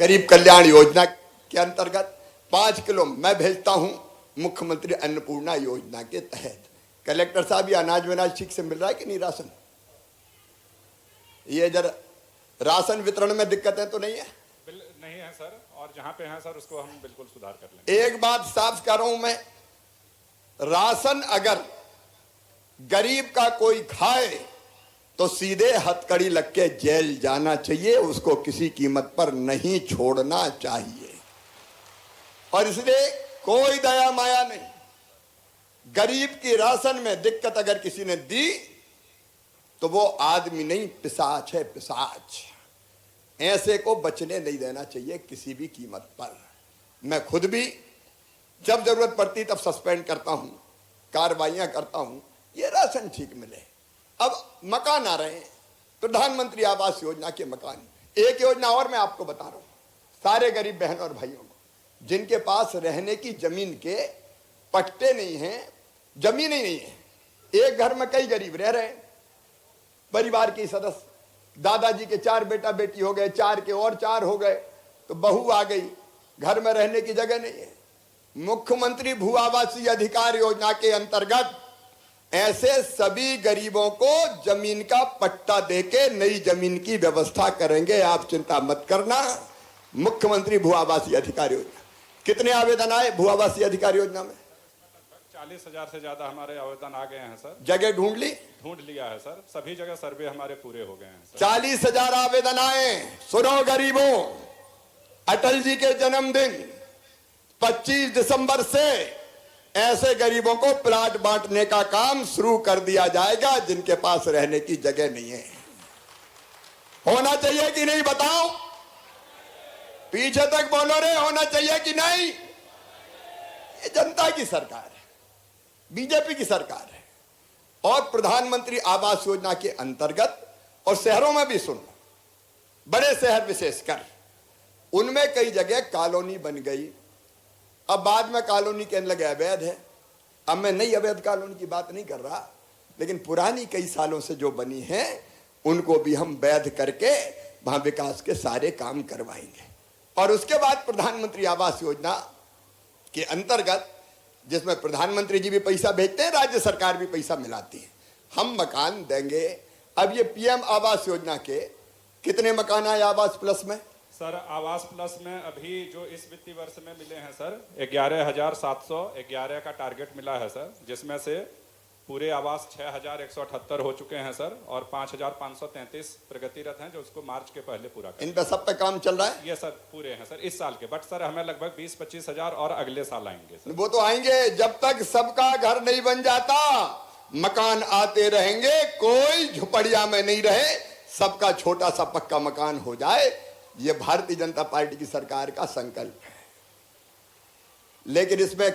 गरीब कल्याण योजना के अंतर्गत 5 किलो मैं भेजता हूं मुख्यमंत्री अन्नपूर्णा योजना के तहत। कलेक्टर साहब, ये अनाज वनाज ठीक से मिल रहा है कि नहीं? राशन, ये जरा राशन वितरण में दिक्कतें तो नहीं है? नहीं है सर, और जहां पे है सर उसको हम बिल्कुल सुधार कर लेंगे। एक बात साफ कर रहा हूं मैं, राशन अगर गरीब का कोई खाए तो सीधे हथकड़ी लग के जेल जाना चाहिए, उसको किसी कीमत पर नहीं छोड़ना चाहिए। और इसलिए कोई दया माया नहीं, गरीब की राशन में दिक्कत अगर किसी ने दी तो वो आदमी नहीं, पिशाच है, पिशाच। ऐसे को बचने नहीं देना चाहिए किसी भी कीमत पर। मैं खुद भी जब जरूरत पड़ती तब सस्पेंड करता हूं, कार्रवाइयां करता हूं, ये राशन ठीक मिले। अब मकान आ रहे हैं, प्रधानमंत्री आवास योजना के मकान। एक योजना और मैं आपको बता रहा हूं, सारे गरीब बहन और भाइयों को जिनके पास रहने की जमीन के पट्टे नहीं हैं, जमीन ही नहीं है, एक घर में कई गरीब रह रहे हैं, परिवार के सदस्य, दादाजी के 4 बेटा बेटी हो गए, 4 के और 4 हो गए, तो बहू आ गई, घर में रहने की जगह नहीं है। मुख्यमंत्री भू आवासीय अधिकार योजना के अंतर्गत ऐसे सभी गरीबों को जमीन का पट्टा देके नई जमीन की व्यवस्था करेंगे, आप चिंता मत करना। मुख्यमंत्री भू आवासीय अधिकार योजना, कितने आवेदन आए भू आवासीय अधिकार योजना में? 40,000 से ज्यादा हमारे आवेदन आ गए हैं सर। जगह ढूंढ ली? ढूंढ लिया है सर, सभी जगह सर्वे हमारे पूरे हो गए हैं सर। 40,000 आवेदन आए। सुनो गरीबों, अटल जी के जन्मदिन 25 दिसंबर से ऐसे गरीबों को प्लाट बांटने का काम शुरू कर दिया जाएगा जिनके पास रहने की जगह नहीं है। होना चाहिए कि नहीं बताओ? पीछे तक बोलो रे, होना चाहिए कि नहीं? ये जनता की सरकार है, बीजेपी की सरकार है। और प्रधानमंत्री आवास योजना के अंतर्गत, और शहरों में भी सुनो, बड़े शहर विशेषकर, उनमें कई जगह कॉलोनी बन गई। अब बाद में कॉलोनी कहने लगे अवैध है। अब मैं नई अवैध कॉलोनी की बात नहीं कर रहा, लेकिन पुरानी कई सालों से जो बनी है उनको भी हम वैध करके वहां विकास के सारे काम करवाएंगे। और उसके बाद प्रधानमंत्री आवास योजना के अंतर्गत, जिसमें प्रधानमंत्री जी भी पैसा भेजते हैं, राज्य सरकार भी पैसा मिलाती है, हम मकान देंगे। अब ये पीएम आवास योजना के कितने मकान आए आवास प्लस में? सर आवास प्लस में अभी जो इस वित्तीय वर्ष में मिले हैं सर 11,711 का टारगेट मिला है सर, जिसमें से पूरे आवास 6,178 हो चुके हैं सर, और 5,533 प्रगतिरत हैं जो उसको मार्च के पहले पूरा करेंगे। इन पे सब पे काम चल रहा है? ये सर पूरे हैं सर इस साल के, बट सर हमें लगभग 20-25 हजार और अगले साल आएंगे सर। वो तो आएंगे, जब तक सबका घर नहीं बन जाता मकान आते रहेंगे, कोई झुपड़िया में नहीं रहे, सबका छोटा सा पक्का मकान हो जाए। ये भारतीय जनता पार्टी की सरकार का संकल्प है। लेकिन इसमें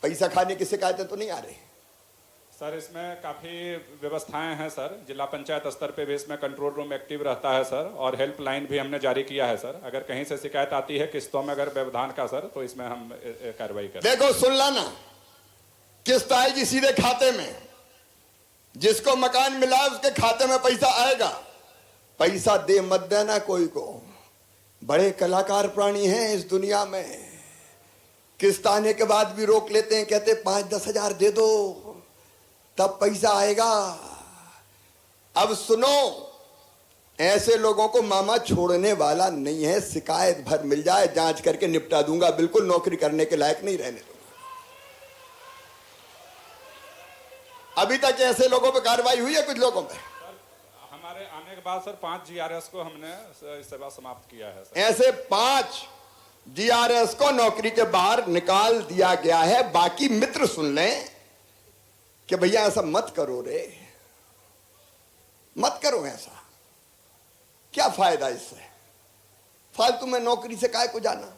पैसा खाने की शिकायतें तो नहीं आ रही सर? इसमें काफ़ी व्यवस्थाएं हैं सर, जिला पंचायत स्तर पे भी इसमें कंट्रोल रूम एक्टिव रहता है सर, और हेल्पलाइन भी हमने जारी किया है सर। अगर कहीं से शिकायत आती है किस्तों में अगर व्यवधान का सर, तो इसमें हम कार्रवाई करें। देखो सुन लाना, किस्त आएगी सीधे खाते में, जिसको मकान मिला उसके खाते में पैसा आएगा। पैसा दे मत देना कोई को, बड़े कलाकार प्राणी हैं इस दुनिया में। किस्त आने के बाद भी रोक लेते हैं, कहते 5-10 हजार दे दो तब पैसा आएगा। अब सुनो, ऐसे लोगों को मामा छोड़ने वाला नहीं है। शिकायत भर मिल जाए जांच करके निपटा दूंगा, बिल्कुल नौकरी करने के लायक नहीं रहने दूंगा। अभी तक ऐसे लोगों पे कार्रवाई हुई है? कुछ लोगों पे हमारे आने के बाद सर 5 GRS को हमने सेवा समाप्त किया है सर। ऐसे 5 GRS को नौकरी के बाहर निकाल दिया गया है। बाकी मित्र सुन लें कि भैया ऐसा मत करो रे, मत करो ऐसा, क्या फायदा इससे? फालतू में नौकरी से काहे को जाना?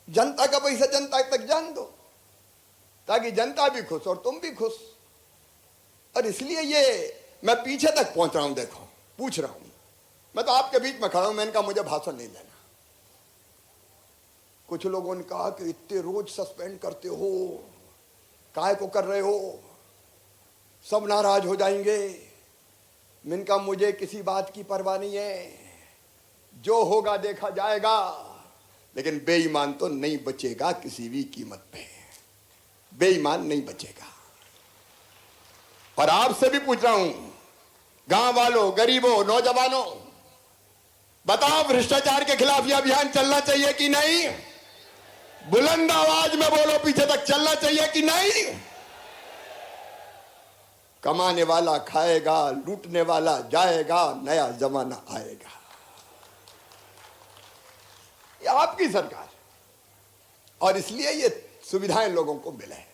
जनता का पैसा जनता तक जान दो, ताकि जनता भी खुश और तुम भी खुश। और इसलिए ये मैं पीछे तक पहुंच रहा हूं। देखो, पूछ रहा हूं, मैं तो आपके बीच में खड़ा हूं, मैंने कहा मुझे भाषण नहीं देना। कुछ लोगों ने कहा कि इतने रोज सस्पेंड करते हो, काहे को कर रहे हो, सब नाराज हो जाएंगे। मैंने कहा मुझे किसी बात की परवाह नहीं है, जो होगा देखा जाएगा, लेकिन बेईमान तो नहीं बचेगा किसी भी कीमत पे। बेईमान नहीं बचेगा। और आपसे भी पूछ रहा हूं, गांव वालों, गरीबों, नौजवानों, बताओ भ्रष्टाचार के खिलाफ यह अभियान चलना चाहिए कि नहीं? बुलंद आवाज में बोलो, पीछे तक चलना चाहिए कि नहीं? कमाने वाला खाएगा, लूटने वाला जाएगा, नया जमाना आएगा। ये आपकी सरकार, और इसलिए ये सुविधाएं लोगों को मिले हैं।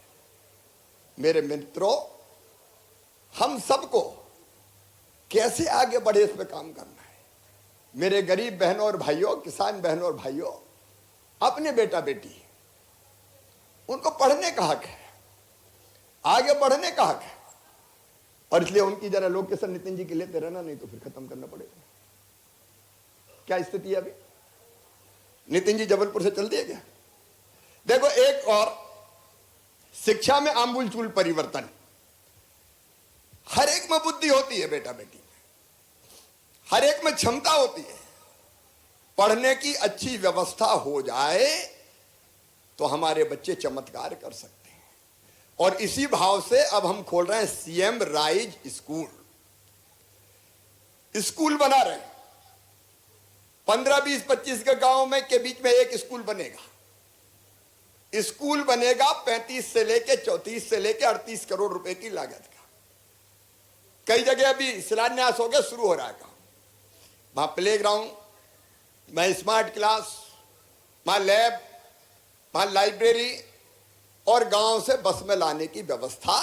मेरे मित्रों, हम सबको कैसे आगे बढ़े, इस पे काम करना है। मेरे गरीब बहनों और भाइयों, किसान बहनों और भाइयों, अपने बेटा बेटी, उनको पढ़ने का हक है, आगे बढ़ने का हक है। और इसलिए उनकी जरा लोकेशन नितिन जी के लेते रहना, नहीं तो फिर खत्म करना पड़ेगा। क्या स्थिति है अभी? नितिन जी जबलपुर से चल दिए क्या? देखो, एक और शिक्षा में आमूलचूल परिवर्तन। हर एक में बुद्धि होती है बेटा बेटी में, हर एक में क्षमता होती है। पढ़ने की अच्छी व्यवस्था हो जाए तो हमारे बच्चे चमत्कार कर सकते हैं। और इसी भाव से अब हम खोल रहे हैं सीएम राइज स्कूल। स्कूल बना रहे हैं 15, 20, 25 के गांव में के बीच में एक स्कूल बनेगा। स्कूल बनेगा 35 से लेके 34 से लेके 38 करोड़ रुपए की लागत का। कई जगह अभी शिलान्यास हो गया, शुरू हो रहा है काम। वहां प्ले ग्राउंड, वहां स्मार्ट क्लास, वहां लैब, वहां लाइब्रेरी, और गांव से बस में लाने की व्यवस्था।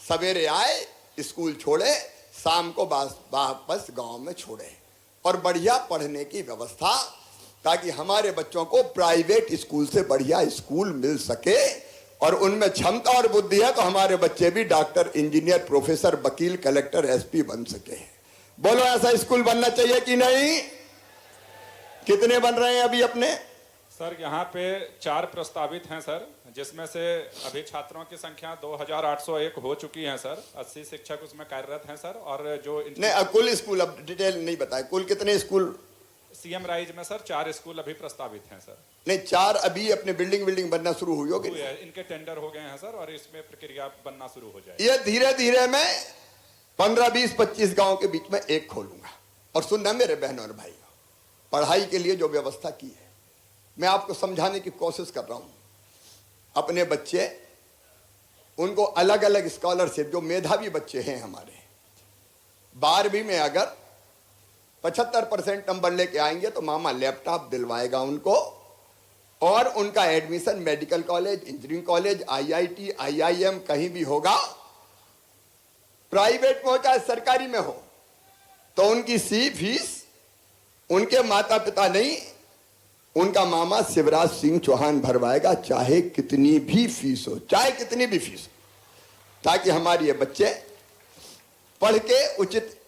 सवेरे आए, स्कूल छोड़े, शाम को वापस गांव में छोड़े, और बढ़िया पढ़ने की व्यवस्था, ताकि हमारे बच्चों को प्राइवेट स्कूल से बढ़िया स्कूल मिल सके। और उनमें क्षमता और बुद्धि है तो हमारे बच्चे भी डॉक्टर, इंजीनियर, प्रोफेसर, वकील, कलेक्टर, एसपी बन सके। बोलो, ऐसा स्कूल बनना चाहिए कि नहीं? कितने बन रहे हैं अभी अपने? सर, यहाँ पे 4 प्रस्तावित हैं सर, जिसमें से अभी छात्रों की संख्या 2801 हो चुकी है सर। 80 शिक्षक उसमें कार्यरत हैं सर। और जो नहीं, कुल स्कूल अब डिटेल नहीं बताए, कुल कितने स्कूल? सीएम राइज में सर 4 स्कूल अभी प्रस्तावित हैं सर। नहीं, 4 अभी अपने बिल्डिंग बनना शुरू हुई होगी। इनके टेंडर हो गए हैं सर, और इसमें प्रक्रिया बनना शुरू हो जाएगी। ये धीरे धीरे मैं 15, 20, 25 गांव के बीच में एक खोलूंगा। और सुनना मेरे बहनों और भाइयों, पढ़ाई के लिए जो व्यवस्था की है, मैं आपको समझाने की कोशिश कर रहा हूं। अपने बच्चे, उनको अलग अलग स्कॉलरशिप, जो मेधावी बच्चे हैं हमारे, 12वीं में अगर 75% नंबर लेके आएंगे तो मामा लैपटॉप दिलवाएगा उनको, और उनका admission medical college, engineering college, IIT, IIM कहीं भी होगा, प्राइवेट में हो चाहे सरकारी में हो, तो उनकी फीस उनके माता पिता नहीं, उनका मामा शिवराज सिंह चौहान भरवाएगा, चाहे कितनी भी फीस हो, चाहे कितनी भी फीस हो, ताकि हमारे ये बच्चे पढ़ के उचित